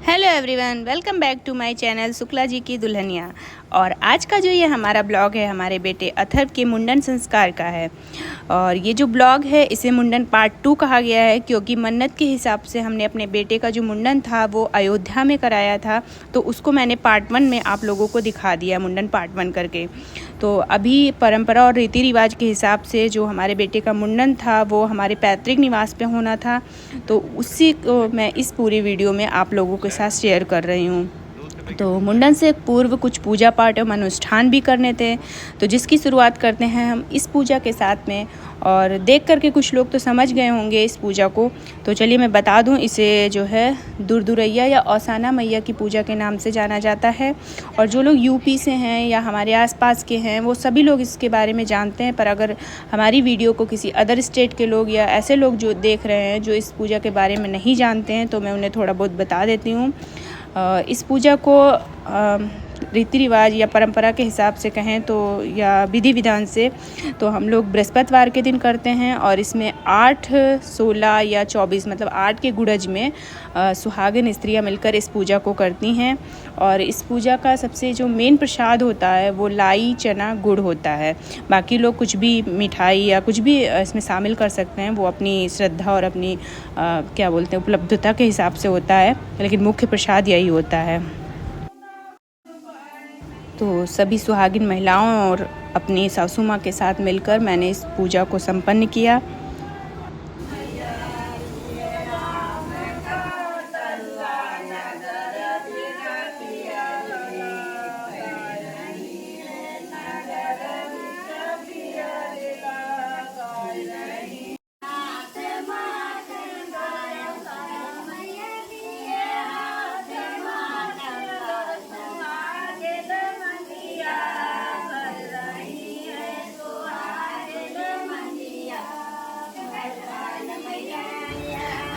Hello everyone, welcome back to my channel Shukla ji की दुल्हनिया। और आज का जो ये हमारा ब्लॉग है हमारे बेटे अथर्व के मुंडन संस्कार का है। और ये जो ब्लॉग है इसे मुंडन पार्ट 2 कहा गया है, क्योंकि मन्नत के हिसाब से हमने अपने बेटे का जो मुंडन था वो अयोध्या में कराया था, तो उसको मैंने पार्ट 1 में आप लोगों को दिखा दिया, मुंडन पार्ट 1 करके। तो अभी परंपरा और रीति रिवाज के हिसाब से जो हमारे बेटे का मुंडन था वो हमारे पैतृक निवास पे होना था, तो उसी को मैं इस पूरी वीडियो में आप लोगों के साथ शेयर कर रही हूँ। तो मुंडन से पूर्व कुछ पूजा पाठ एवं अनुष्ठान भी करने थे, तो जिसकी शुरुआत करते हैं हम इस पूजा के साथ में। और देख करके कुछ लोग तो समझ गए होंगे इस पूजा को, तो चलिए मैं बता दूं, इसे जो है दुरदुरैया या औसाना मैया की पूजा के नाम से जाना जाता है। और जो लोग यूपी से हैं या हमारे आसपास के हैं वो सभी लोग इसके बारे में जानते हैं, पर अगर हमारी वीडियो को किसी अदर स्टेट के लोग या ऐसे लोग जो देख रहे हैं जो इस पूजा के बारे में नहीं जानते हैं, तो मैं उन्हें थोड़ा बहुत बता देती हूँ। इस पूजा को रीति रिवाज या परंपरा के हिसाब से कहें तो या विधि विधान से तो हम लोग बृहस्पतिवार के दिन करते हैं। और इसमें 8, 16 या 24 मतलब 8 के गुड़ज में सुहागिन स्त्रियां मिलकर इस पूजा को करती हैं। और इस पूजा का सबसे जो मेन प्रसाद होता है वो लाई चना गुड़ होता है। बाकी लोग कुछ भी मिठाई या कुछ भी इसमें शामिल कर सकते हैं, वो अपनी श्रद्धा और अपनी क्या बोलते हैं उपलब्धता के हिसाब से होता है, लेकिन मुख्य प्रसाद यही होता है। तो सभी सुहागिन महिलाओं और अपनी सासू माँ के साथ मिलकर मैंने इस पूजा को संपन्न किया।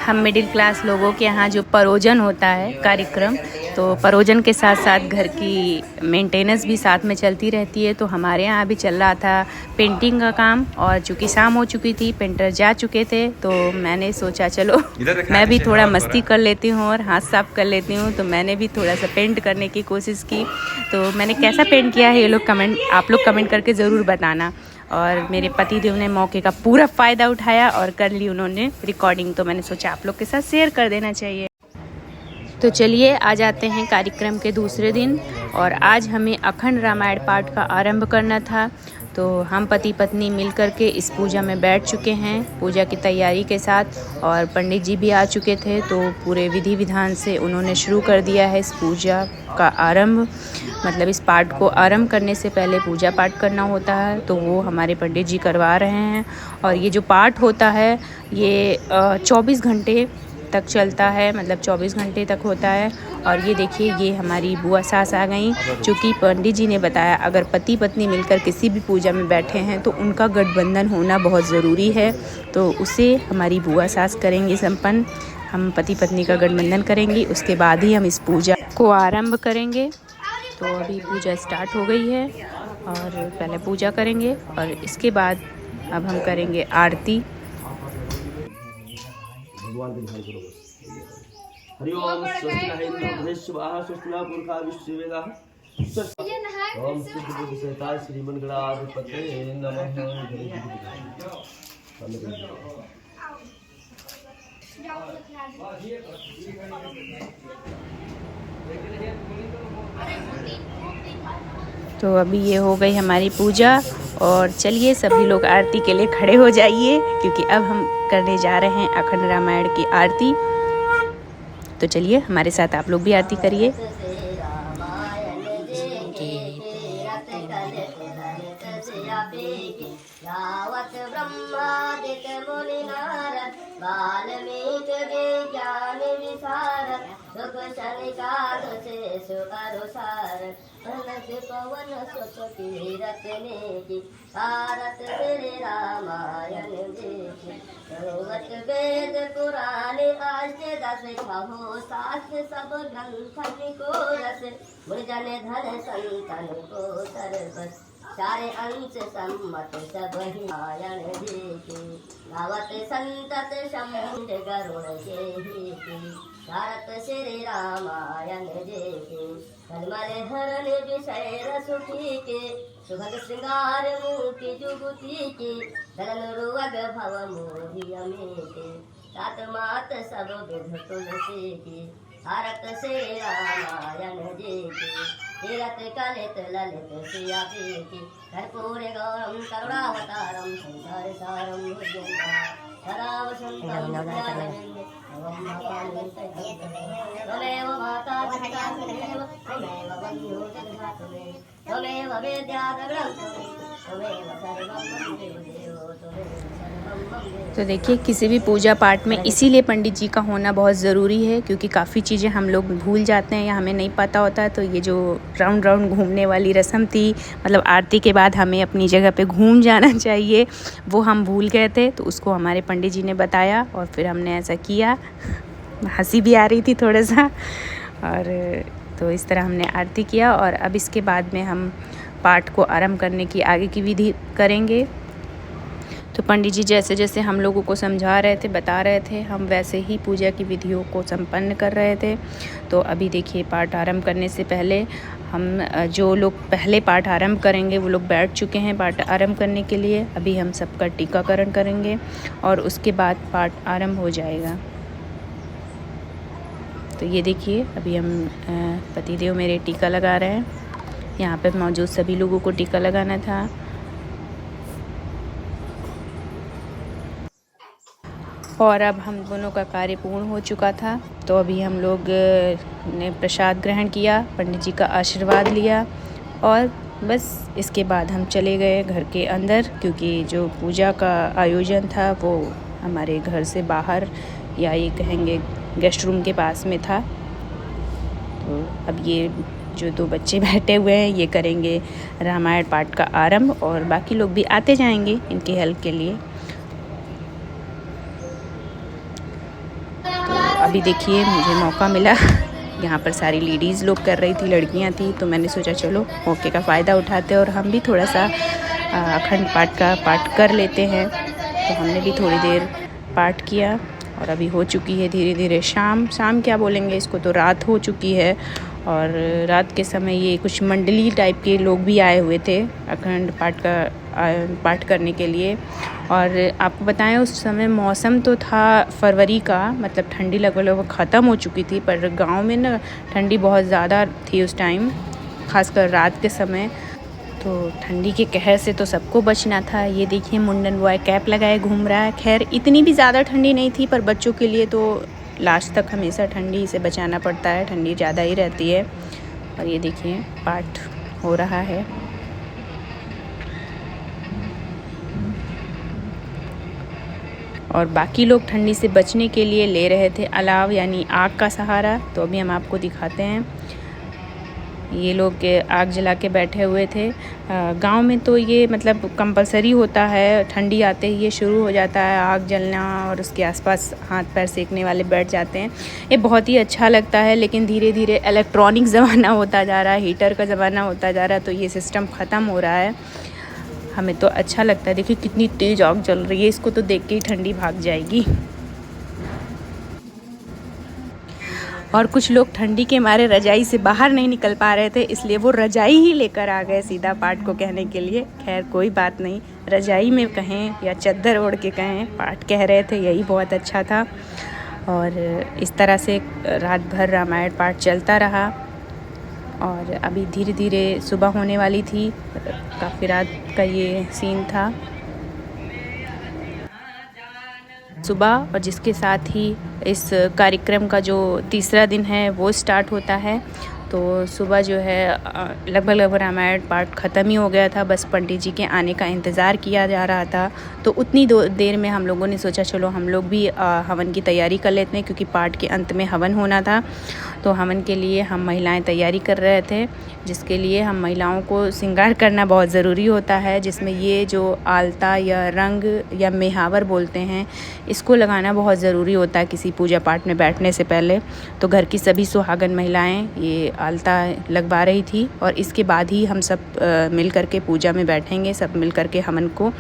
हम मिडिल क्लास लोगों के यहाँ जो परोजन होता है कार्यक्रम, तो परोजन के साथ साथ घर की मेंटेनेंस भी साथ में चलती रहती है। तो हमारे यहाँ भी चल रहा था पेंटिंग का काम, और चूँकि शाम हो चुकी थी, पेंटर जा चुके थे, तो मैंने सोचा चलो मैं भी थोड़ा मस्ती कर लेती हूँ और हाथ साफ कर लेती हूँ। तो मैंने भी थोड़ा सा पेंट करने की कोशिश की। तो मैंने कैसा पेंट किया है ये लोग आप लोग कमेंट करके ज़रूर बताना। और मेरे पति देव ने मौके का पूरा फ़ायदा उठाया और कर ली उन्होंने रिकॉर्डिंग, तो मैंने सोचा आप लोग के साथ शेयर कर देना चाहिए। तो चलिए आ जाते हैं कार्यक्रम के दूसरे दिन। और आज हमें अखंड रामायण पाठ का आरंभ करना था, तो हम पति पत्नी मिल कर के इस पूजा में बैठ चुके हैं पूजा की तैयारी के साथ। और पंडित जी भी आ चुके थे, तो पूरे विधि विधान से उन्होंने शुरू कर दिया है इस पूजा का आरंभ। मतलब इस पाठ को आरंभ करने से पहले पूजा पाठ करना होता है, तो वो हमारे पंडित जी करवा रहे हैं। और ये जो पाठ होता है ये 24 घंटे तक चलता है, मतलब 24 घंटे तक होता है। और ये देखिए, ये हमारी बुआ सास आ गई, क्योंकि पंडित जी ने बताया अगर पति पत्नी मिलकर किसी भी पूजा में बैठे हैं तो उनका गठबंधन होना बहुत ज़रूरी है। तो उसे हमारी बुआ सास करेंगी संपन्न। हम पति पत्नी का गठबंधन करेंगी, उसके बाद ही हम इस पूजा को आरंभ करेंगे। तो अभी पूजा स्टार्ट हो गई है, और पहले पूजा करेंगे और इसके बाद अब हम करेंगे आरती। भगवान के ध्यान करो बस। हरि ओम स्वस्ति न इंद्रो बृहस्पतिः स्वस्ति न पुरखा विश्ववेदाः स्वस्ति ओम सिद्ध बुद्धि सहिताय श्रीमन गणाधिपते नमः। तो अभी ये हो गई हमारी पूजा, और चलिए सभी लोग आरती के लिए खड़े हो जाइए, क्योंकि अब हम करने जा रहे हैं अखंड रामायण की आरती। तो चलिए हमारे साथ आप लोग भी आरती करिए। पवन सुत तीरथ नेकी भारत श्री रामायण देखी भगवत वेद पुराण अष्ट दश कहो शास्त्र सब ग्रंथन को रस मुरजन धन संतन को सर्वस सारे अंश सम्मत सब ही नारायण जी की गावत संतत शम्भ गरुण के ही की भारत श्री रामायण जी की कलमल हरण विषय रसुखी के सुभग श्रृंगार मुक्ति जुगुति की दलन रुवग भव मोहि अमेके तात मात सब विध तुलसी की भारत श्री रामायण जी की तीरथ कलित ललित सिया की कर्पूर गौरम करुणावतारम संसार सारम सराव त्वमेव माता पिता त्वमेव बन्धु त्वमेव विद्या त्वमेव सर्वं देवो तो देखिए किसी भी पूजा पाठ में इसीलिए पंडित जी का होना बहुत ज़रूरी है, क्योंकि काफ़ी चीज़ें हम लोग भूल जाते हैं या हमें नहीं पता होता है। तो ये जो राउंड राउंड घूमने वाली रस्म थी, मतलब आरती के बाद हमें अपनी जगह पे घूम जाना चाहिए, वो हम भूल गए थे। तो उसको हमारे पंडित जी ने बताया और फिर हमने ऐसा किया। हंसी भी आ रही थी थोड़ा सा। और तो इस तरह हमने आरती किया और अब इसके बाद में हम पाठ को आरंभ करने की आगे की विधि करेंगे। तो पंडित जी जैसे जैसे हम लोगों को समझा रहे थे, बता रहे थे, हम वैसे ही पूजा की विधियों को संपन्न कर रहे थे। तो अभी देखिए पाठ आरंभ करने से पहले हम जो लोग पहले पाठ आरंभ करेंगे वो लोग बैठ चुके हैं पाठ आरंभ करने के लिए। अभी हम सबका टीकाकरण करेंगे और उसके बाद पाठ आरंभ हो जाएगा। तो ये देखिए अभी हम पतिदेव मेरे टीका लगा रहे हैं। यहाँ पे मौजूद सभी लोगों को टीका लगाना था। और अब हम दोनों का कार्य पूर्ण हो चुका था। तो अभी हम लोग ने प्रसाद ग्रहण किया, पंडित जी का आशीर्वाद लिया और बस इसके बाद हम चले गए घर के अंदर, क्योंकि जो पूजा का आयोजन था वो हमारे घर से बाहर या ये कहेंगे गेस्ट रूम के पास में था। तो अब ये जो दो बच्चे बैठे हुए हैं ये करेंगे रामायण पाठ का आरंभ और बाकी लोग भी आते जाएंगे इनकी हेल्प के लिए। अभी देखिए मुझे मौका मिला, यहाँ पर सारी लेडीज़ लोग कर रही थी, लड़कियाँ थी, तो मैंने सोचा चलो मौके का फ़ायदा उठाते और हम भी थोड़ा सा अखंड पाठ का पाठ कर लेते हैं। तो हमने भी थोड़ी देर पाठ किया और अभी हो चुकी है धीरे धीरे शाम क्या बोलेंगे इसको, तो रात हो चुकी है। और रात के समय ये कुछ मंडली टाइप के लोग भी आए हुए थे अखंड पाठ का पाठ करने के लिए। और आपको बताएं उस समय मौसम तो था फरवरी का, मतलब ठंडी लगभग ख़त्म हो चुकी थी, पर गांव में ना ठंडी बहुत ज़्यादा थी उस टाइम, ख़ासकर रात के समय। तो ठंडी के कहर से तो सबको बचना था। ये देखिए मुंडन बॉय कैप लगाए घूम रहा है। खैर इतनी भी ज़्यादा ठंडी नहीं थी, पर बच्चों के लिए तो लास्ट तक हमेशा ठंडी से बचाना पड़ता है, ठंडी ज़्यादा ही रहती है। और ये देखिए पाठ हो रहा है। और बाकी लोग ठंडी से बचने के लिए ले रहे थे अलाव यानी आग का सहारा। तो अभी हम आपको दिखाते हैं, ये लोग आग जला के बैठे हुए थे। गांव में तो ये मतलब कंपलसरी होता है, ठंडी आते ही ये शुरू हो जाता है आग जलना और उसके आसपास हाथ पैर सेकने वाले बैठ जाते हैं। ये बहुत ही अच्छा लगता है, लेकिन धीरे धीरे इलेक्ट्रॉनिक ज़माना होता जा रहा है, हीटर का ज़माना होता जा रहा है, तो ये सिस्टम ख़त्म हो रहा है। हमें तो अच्छा लगता है। देखिए कितनी तेज़ आग जल रही है, इसको तो देख के ही ठंडी भाग जाएगी। और कुछ लोग ठंडी के मारे रजाई से बाहर नहीं निकल पा रहे थे, इसलिए वो रजाई ही लेकर आ गए सीधा पाठ को कहने के लिए। खैर कोई बात नहीं, रजाई में कहें या चद्दर ओढ़ के कहें, पाठ कह रहे थे, यही बहुत अच्छा था। और इस तरह से रात भर रामायण पाठ चलता रहा। और अभी धीरे धीरे सुबह होने वाली थी, काफ़ी रात का ये सीन था सुबह, और जिसके साथ ही इस कार्यक्रम का जो तीसरा दिन है वो स्टार्ट होता है। तो सुबह जो है लगभग रामायण पाठ ख़त्म ही हो गया था, बस पंडित जी के आने का इंतज़ार किया जा रहा था। तो उतनी देर में हम लोगों ने सोचा चलो हम लोग भी हवन की तैयारी कर लेते हैं, क्योंकि पाठ के अंत में हवन होना था। तो हवन के लिए हम महिलाएं तैयारी कर रहे थे। जिसके लिए हम महिलाओं को श्रृंगार करना बहुत ज़रूरी होता है, जिसमें ये जो आलता या रंग या मेहावर बोलते हैं, इसको लगाना बहुत ज़रूरी होता है किसी पूजा पाठ में बैठने से पहले। तो घर की सभी सुहागन महिलाएं ये आलता लगवा रही थी और इसके बाद ही हम सब मिल कर के पूजा में बैठेंगे, सब मिल कर के हवन को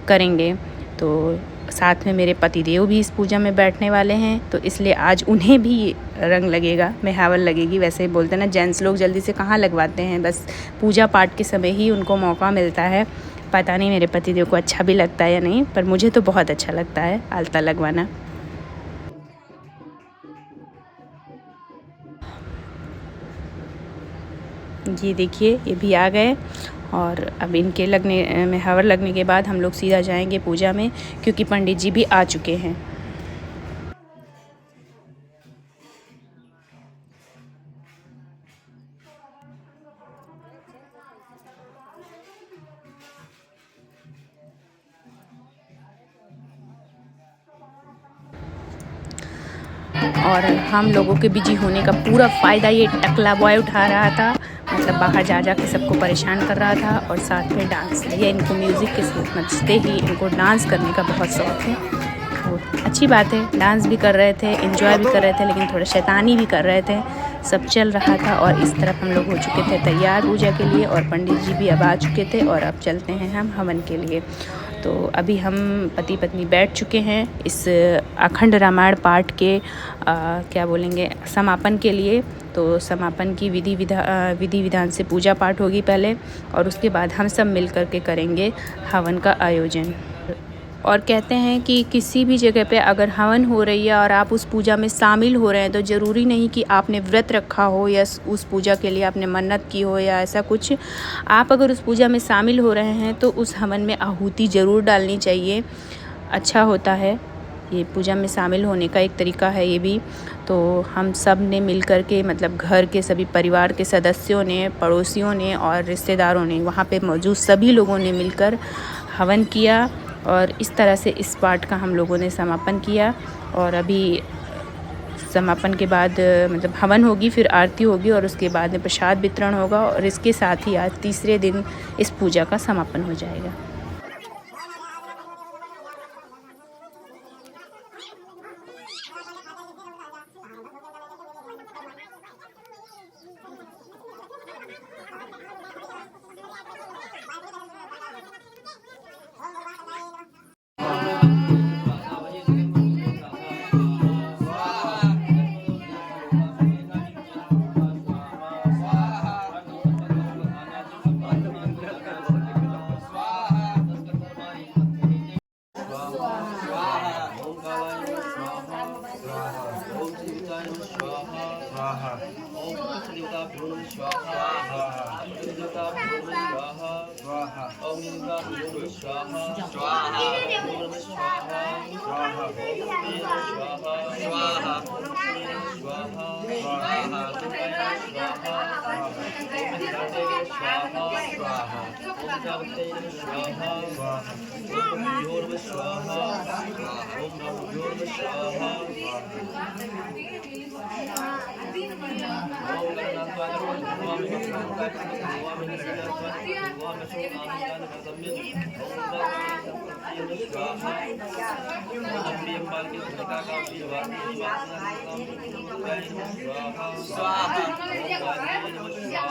करेंगे। तो साथ में मेरे पतिदेव भी इस पूजा में बैठने वाले हैं, तो इसलिए आज उन्हें भी रंग लगेगा, मेहावर लगेगी। वैसे बोलते हैं ना, जेंट्स लोग जल्दी से कहाँ लगवाते हैं, बस पूजा पाठ के समय ही उनको मौका मिलता है। पता नहीं मेरे पतिदेव को अच्छा भी लगता है या नहीं, पर मुझे तो बहुत अच्छा लगता है आलता लगवाना। ये देखिए, ये भी आ गए और अब इनके लगने मेहावर लगने के बाद हम लोग सीधा जाएंगे पूजा में, क्योंकि पंडित जी भी आ चुके हैं। और हम लोगों के बिजी होने का पूरा फ़ायदा ये टकला बॉय उठा रहा था, मतलब बाहर जा जा के सबको परेशान कर रहा था। और साथ में डांस, ये इनको म्यूज़िक के समझते ही इनको डांस करने का बहुत शौक़ है। तो अच्छी बात है, डांस भी कर रहे थे, एंजॉय भी कर रहे थे, लेकिन थोड़ा शैतानी भी कर रहे थे। सब चल रहा था और इस तरफ हम लोग हो चुके थे तैयार पूजा के लिए, और पंडित जी भी अब आ चुके थे और अब चलते हैं हम हवन के लिए। तो अभी हम पति पत्नी बैठ चुके हैं इस अखंड रामायण पाठ के क्या बोलेंगे, समापन के लिए। तो समापन की विधि विधान से पूजा पाठ होगी पहले, और उसके बाद हम सब मिल कर के करेंगे हवन का आयोजन। और कहते हैं कि किसी भी जगह पे अगर हवन हो रही है और आप उस पूजा में शामिल हो रहे हैं, तो ज़रूरी नहीं कि आपने व्रत रखा हो या उस पूजा के लिए आपने मन्नत की हो या ऐसा कुछ। आप अगर उस पूजा में शामिल हो रहे हैं तो उस हवन में आहुति ज़रूर डालनी चाहिए, अच्छा होता है। ये पूजा में शामिल होने का एक तरीका है ये भी। तो हम सब ने मिल कर के, मतलब घर के सभी परिवार के सदस्यों ने, पड़ोसियों ने और रिश्तेदारों ने, वहाँ पे मौजूद सभी लोगों ने मिलकर हवन किया, और इस तरह से इस पाठ का हम लोगों ने समापन किया। और अभी समापन के बाद मतलब हवन होगी, फिर आरती होगी और उसके बाद में प्रसाद वितरण होगा, और इसके साथ ही आज तीसरे दिन इस पूजा का समापन हो जाएगा।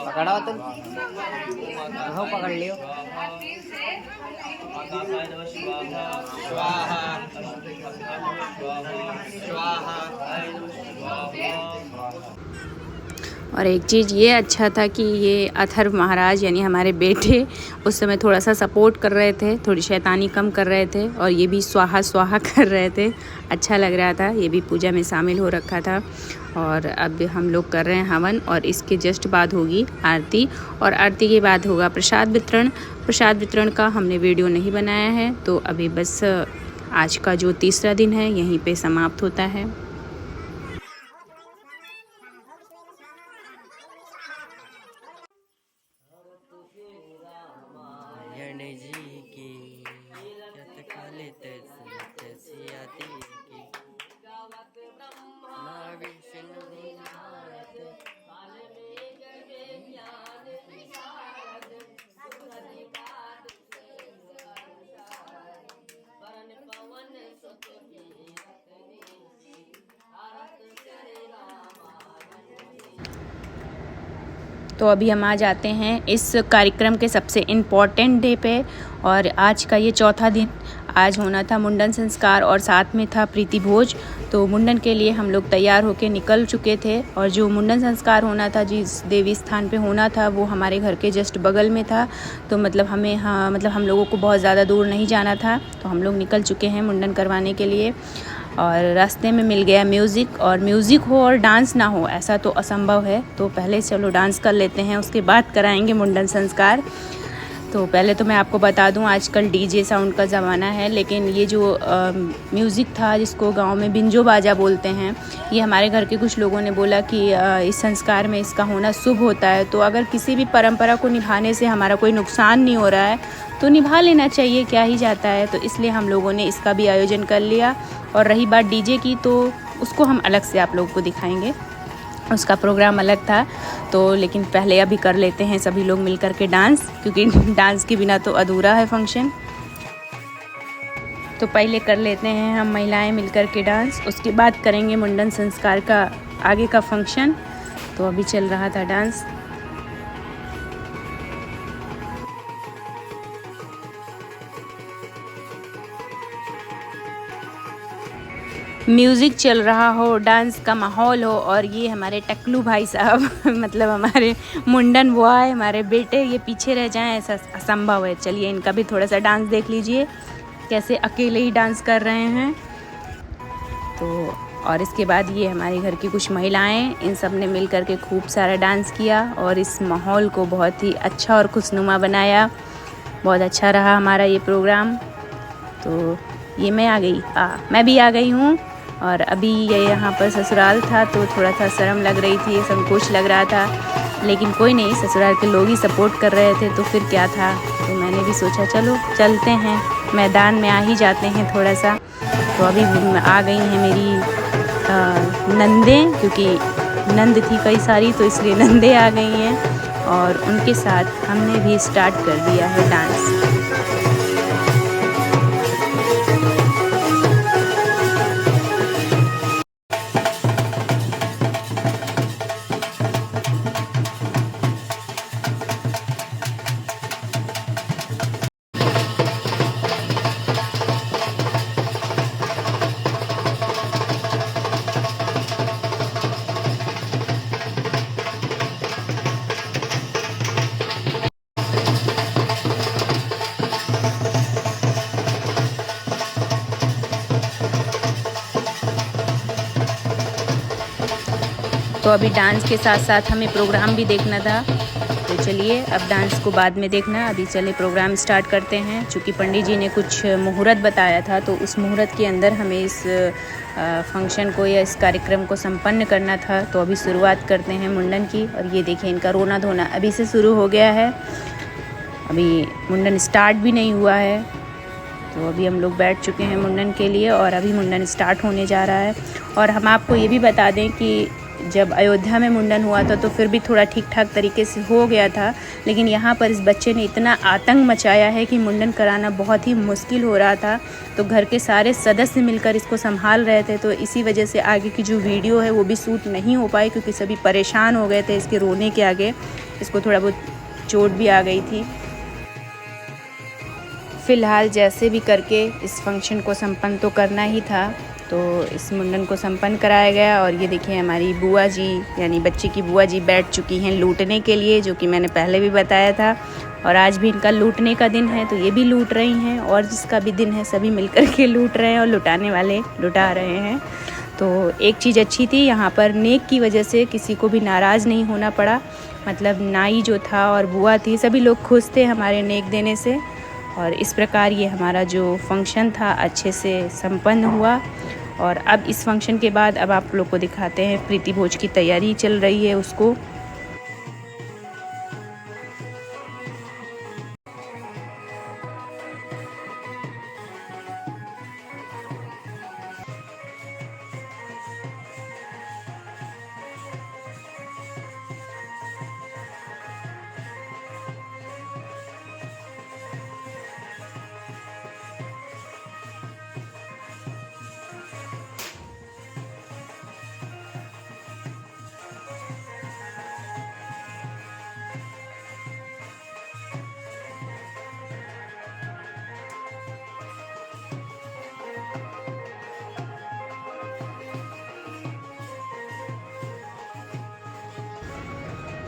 पकड़ा तुम हो, पकड़ लियो। और एक चीज़ ये अच्छा था कि ये अथर्व महाराज यानी हमारे बेटे उस समय थोड़ा सा सपोर्ट कर रहे थे, थोड़ी शैतानी कम कर रहे थे, और ये भी स्वाहा स्वाहा कर रहे थे। अच्छा लग रहा था, ये भी पूजा में शामिल हो रखा था। और अब हम लोग कर रहे हैं हवन, और इसके जस्ट बाद होगी आरती, और आरती के बाद होगा प्रसाद वितरण। प्रसाद वितरण का हमने वीडियो नहीं बनाया है, तो अभी बस आज का जो तीसरा दिन है यहीं पे समाप्त होता है। जी की तो अभी हम आ जाते हैं इस कार्यक्रम के सबसे इम्पॉर्टेंट डे पे, और आज का ये चौथा दिन। आज होना था मुंडन संस्कार और साथ में था प्रीति भोज। तो मुंडन के लिए हम लोग तैयार होके निकल चुके थे, और जो मुंडन संस्कार होना था जिस देवी स्थान पे होना था वो हमारे घर के जस्ट बगल में था। तो मतलब हम लोगों को बहुत ज़्यादा दूर नहीं जाना था, तो हम लोग निकल चुके हैं मुंडन करवाने के लिए। और रास्ते में मिल गया म्यूज़िक, और म्यूज़िक हो और डांस ना हो ऐसा तो असंभव है। तो पहले चलो डांस कर लेते हैं, उसके बाद कराएंगे मुंडन संस्कार। तो पहले तो मैं आपको बता दूं, आजकल डीजे साउंड का ज़माना है, लेकिन ये जो म्यूज़िक था जिसको गांव में बिंजो बाजा बोलते हैं, ये हमारे घर के कुछ लोगों ने बोला कि इस संस्कार में इसका होना शुभ होता है। तो अगर किसी भी परंपरा को निभाने से हमारा कोई नुकसान नहीं हो रहा है तो निभा लेना चाहिए, क्या ही जाता है। तो इसलिए हम लोगों ने इसका भी आयोजन कर लिया। और रही बात डीजे की, तो उसको हम अलग से आप लोगों को दिखाएंगे, उसका प्रोग्राम अलग था। तो लेकिन पहले अभी कर लेते हैं सभी लोग मिल कर के डांस, क्योंकि डांस के बिना तो अधूरा है फंक्शन। तो पहले कर लेते हैं हम महिलाएं मिल कर के डांस, उसके बाद करेंगे मुंडन संस्कार का आगे का फंक्शन। तो अभी चल रहा था डांस। म्यूज़िक चल रहा हो, डांस का माहौल हो, और ये हमारे टकलू भाई साहब मतलब हमारे मुंडन बॉय, हमारे बेटे, ये पीछे रह जाएं ऐसा असंभव है। चलिए इनका भी थोड़ा सा डांस देख लीजिए, कैसे अकेले ही डांस कर रहे हैं। तो और इसके बाद ये हमारे घर की कुछ महिलाएं, इन सब ने मिल कर के खूब सारा डांस किया और इस माहौल को बहुत ही अच्छा और खुशनुमा बनाया। बहुत अच्छा रहा हमारा ये प्रोग्राम। तो ये मैं भी आ गई हूँ। और अभी ये यहाँ पर ससुराल था, तो थोड़ा सा शर्म लग रही थी, संकोच लग रहा था, लेकिन कोई नहीं, ससुराल के लोग ही सपोर्ट कर रहे थे तो फिर क्या था। तो मैंने भी सोचा चलो चलते हैं, मैदान में आ ही जाते हैं थोड़ा सा। तो अभी आ गई हैं मेरी नंदें, क्योंकि नंद थी कई सारी, तो इसलिए नंदें आ गई हैं, और उनके साथ हमने भी स्टार्ट कर दिया है डांस। तो अभी डांस के साथ साथ हमें प्रोग्राम भी देखना था। तो चलिए अब डांस को बाद में देखना, अभी चले प्रोग्राम स्टार्ट करते हैं। चूँकि पंडित जी ने कुछ मुहूर्त बताया था, तो उस मुहूर्त के अंदर हमें इस फंक्शन को या इस कार्यक्रम को संपन्न करना था। तो अभी शुरुआत करते हैं मुंडन की। और ये देखिए इनका रोना धोना अभी से शुरू हो गया है, अभी मुंडन स्टार्ट भी नहीं हुआ है। तो अभी हम लोग बैठ चुके हैं मुंडन के लिए, और अभी मुंडन स्टार्ट होने जा रहा है। और हम आपको ये भी बता दें कि जब अयोध्या में मुंडन हुआ था तो फिर भी थोड़ा ठीक ठाक तरीके से हो गया था, लेकिन यहाँ पर इस बच्चे ने इतना आतंक मचाया है कि मुंडन कराना बहुत ही मुश्किल हो रहा था। तो घर के सारे सदस्य मिलकर इसको संभाल रहे थे, तो इसी वजह से आगे की जो वीडियो है वो भी शूट नहीं हो पाई, क्योंकि सभी परेशान हो गए थे इसके रोने के आगे। इसको थोड़ा बहुत चोट भी आ गई थी। फ़िलहाल जैसे भी करके इस फंक्शन को संपन्न तो करना ही था, तो इस मुंडन को संपन्न कराया गया। और ये देखिए हमारी बुआ जी, यानी बच्चे की बुआ जी बैठ चुकी हैं लूटने के लिए, जो कि मैंने पहले भी बताया था। और आज भी इनका लूटने का दिन है, तो ये भी लूट रही हैं, और जिसका भी दिन है सभी मिलकर के लूट रहे हैं, और लुटाने वाले लुटा रहे हैं। तो एक चीज़ अच्छी थी, यहाँ पर नेक की वजह से किसी को भी नाराज़ नहीं होना पड़ा। मतलब नाई जो था और बुआ थी, सभी लोग खुश थे हमारे नेक देने से। और इस प्रकार ये हमारा जो फंक्शन था अच्छे से संपन्न हुआ। और अब इस फंक्शन के बाद अब आप लोग को दिखाते हैं, प्रीति भोज की तैयारी चल रही है उसको।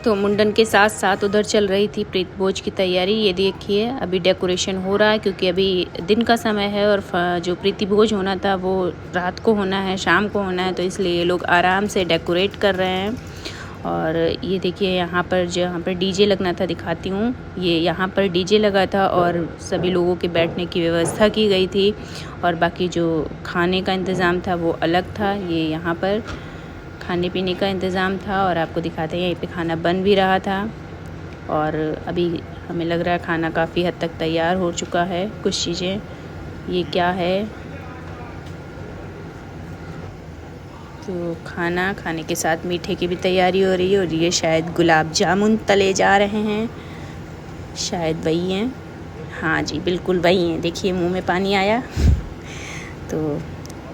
तो मुंडन के साथ साथ उधर चल रही थी प्रीत भोज की तैयारी। ये देखिए अभी डेकोरेशन हो रहा है, क्योंकि अभी दिन का समय है और जो प्रीति भोज होना था वो रात को होना है, शाम को होना है, तो इसलिए ये लोग आराम से डेकोरेट कर रहे हैं। और ये देखिए यहाँ पर डीजे लगना था, दिखाती हूँ। ये यहाँ पर डीजे लगा था और सभी लोगों के बैठने की व्यवस्था की गई थी, और बाकी जो खाने का इंतज़ाम था वो अलग था। ये यहाँ पर खाने पीने का इंतज़ाम था और आपको दिखाते हैं यहीं पे खाना बन भी रहा था। और अभी हमें लग रहा है खाना काफ़ी हद तक तैयार हो चुका है। कुछ चीज़ें, ये क्या है, तो खाने के साथ मीठे की भी तैयारी हो रही है। और ये शायद गुलाब जामुन तले जा रहे हैं, शायद वही हैं। हाँ जी, बिल्कुल वही हैं। देखिए मुंह में पानी आया। तो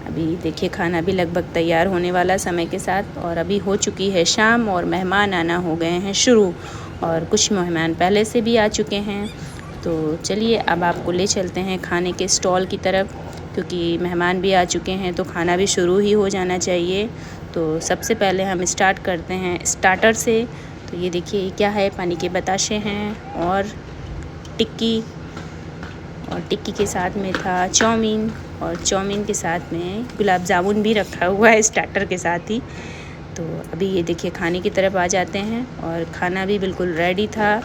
अभी देखिए खाना भी लगभग तैयार होने वाला समय के साथ, और अभी हो चुकी है शाम और मेहमान आना हो गए हैं शुरू, और कुछ मेहमान पहले से भी आ चुके हैं। तो चलिए अब आपको ले चलते हैं खाने के स्टॉल की तरफ, क्योंकि मेहमान भी आ चुके हैं तो खाना भी शुरू ही हो जाना चाहिए। तो सबसे पहले हम स्टार्ट करते हैं स्टार्टर से। तो ये देखिए ये क्या है, पानी के बताशे हैं और टिक्की, और टिक्की के साथ में था चाउमीन, और चाउमीन के साथ में गुलाब जामुन भी रखा हुआ है स्टार्टर के साथ ही। तो अभी ये देखिए खाने की तरफ आ जाते हैं, और खाना भी बिल्कुल रेडी था।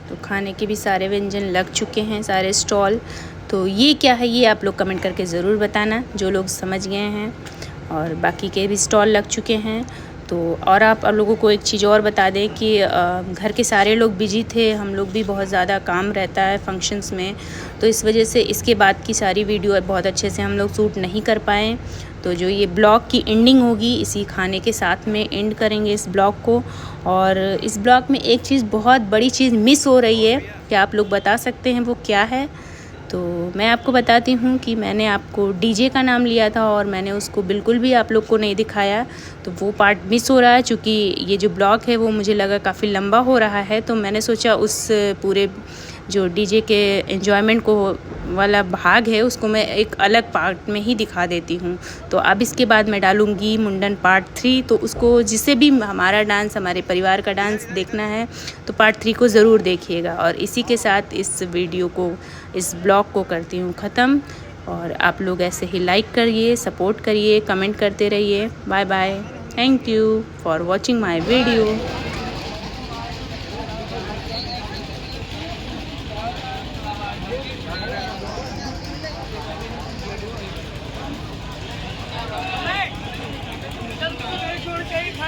तो खाने के भी सारे व्यंजन लग चुके हैं, सारे स्टॉल। तो ये क्या है, ये आप लोग कमेंट करके ज़रूर बताना जो लोग समझ गए हैं। और बाकी के भी स्टॉल लग चुके हैं। तो और आप लोगों को एक चीज़ और बता दें कि घर के सारे लोग बिजी थे, हम लोग भी बहुत ज़्यादा काम रहता है फंक्शंस में, तो इस वजह से इसके बाद की सारी वीडियो बहुत अच्छे से हम लोग शूट नहीं कर पाए। तो जो ये ब्लॉग की एंडिंग होगी, इसी खाने के साथ में एंड करेंगे इस ब्लॉग को। और इस ब्लॉग में एक चीज़, बहुत बड़ी चीज़ मिस हो रही है, क्या आप लोग बता सकते हैं वो क्या है? तो मैं आपको बताती हूँ कि मैंने आपको डीजे का नाम लिया था और मैंने उसको बिल्कुल भी आप लोग को नहीं दिखाया, तो वो पार्ट मिस हो रहा है। चूँकि ये जो ब्लॉग है वो मुझे लगा काफ़ी लंबा हो रहा है, तो मैंने सोचा उस पूरे जो डीजे के एंजॉयमेंट को वाला भाग है उसको मैं एक अलग पार्ट में ही दिखा देती हूँ। तो अब इसके बाद मैं डालूँगी मुंडन पार्ट 3, तो उसको जिसे भी हमारा डांस, हमारे परिवार का डांस देखना है तो पार्ट 3 को ज़रूर देखिएगा। और इसी के साथ इस वीडियो को, इस ब्लॉग को करती हूँ ख़त्म। और आप लोग ऐसे ही लाइक करिए, सपोर्ट करिए, कमेंट करते रहिए। Bye bye, thank you for watching my video. छोड़ के ही खा